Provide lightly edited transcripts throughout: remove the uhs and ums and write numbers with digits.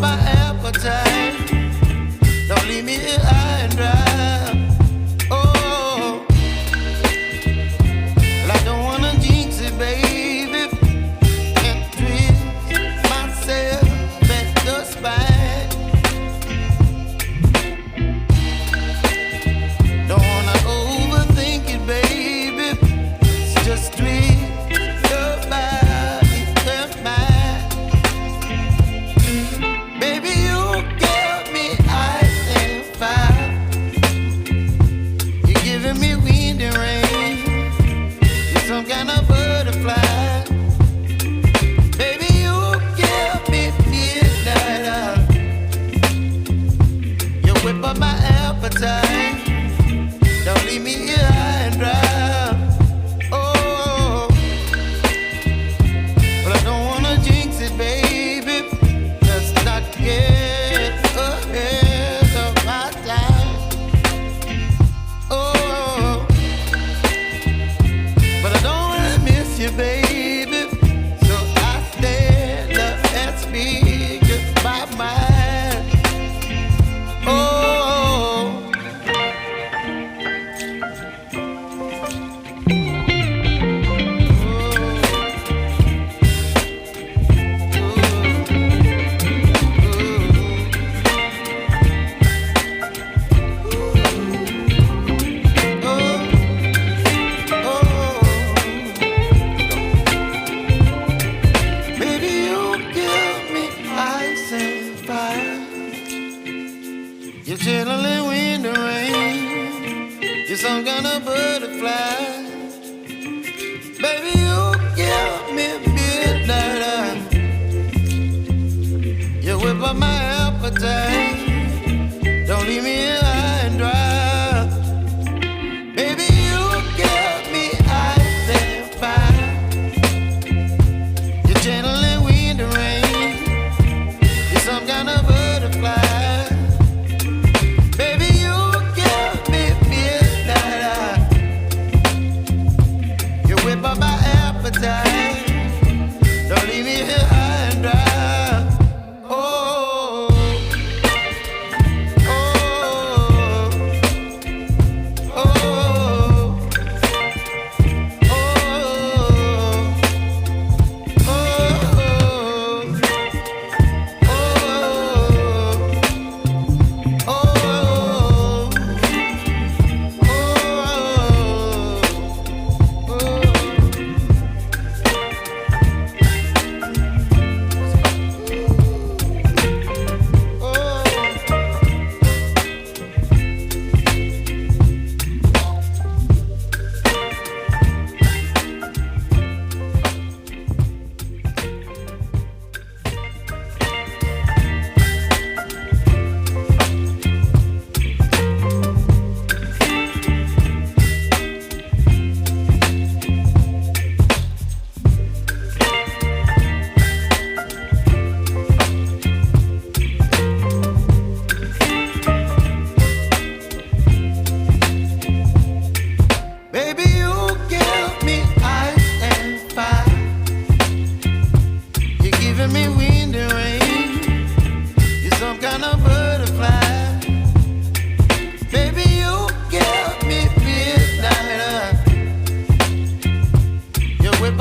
my appetite. Don't leave me here high and dry. Oh, well, I don't wanna jinx it, baby, and twist myself at the spine. Don't wanna overthink it, baby. It's just twist your body and mine. Baby, you give me ice and fire. You're giving me wind and rain. You're some kind of butterfly. Baby, you give me midnight. You whip up my appetite. Don't leave me here high and dry. Oh, but I don't wanna jinx it, baby. Let's not get ahead of my time. Oh, but I don't wanna miss you, baby. So I stand up and speak my mind. Oh. You're chilling wind and rain. You're some kind of butterfly. Baby, you give me midnight. You whip up my appetite. Don't leave me here high and dry. Baby, you give me ice and fire. You're channeling wind and rain. You're some kind of butterfly. By my appetite, don't leave me here high and dry. Oh, oh, oh, oh,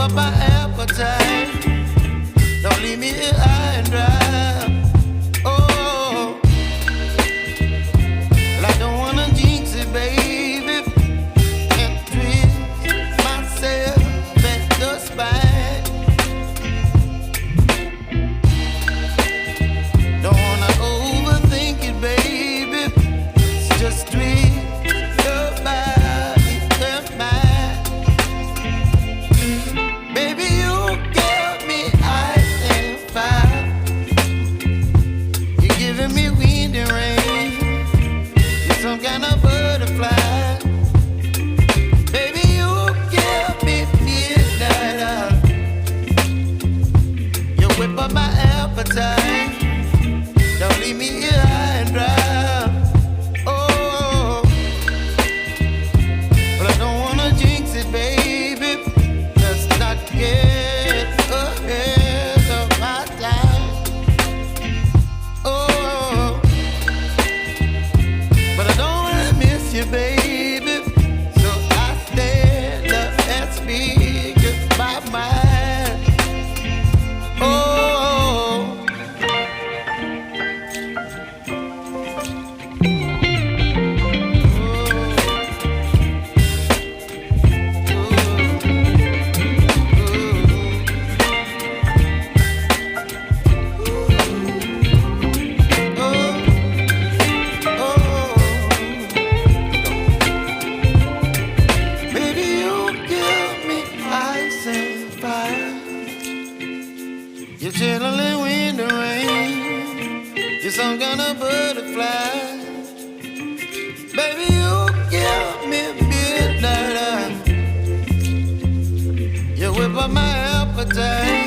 up my appetite. Don't leave me here high and dry. Oh, well, I don't wanna jinx it, baby, and twist myself at the spine. Don't wanna overthink it, baby. It's just twist your body and mine. Baby, you give me ice and fire. You're giving me wind and rain. You're some kind of butterfly. Baby, you give me midnight. You whip up my appetite. Don't leave me here high and dry. Oh, but I don't wanna jinx it, baby. Let's not get ahead of my time. You're chilling in the rain. You're some kind of butterfly. Baby, you give me midnight. You whip up my appetite.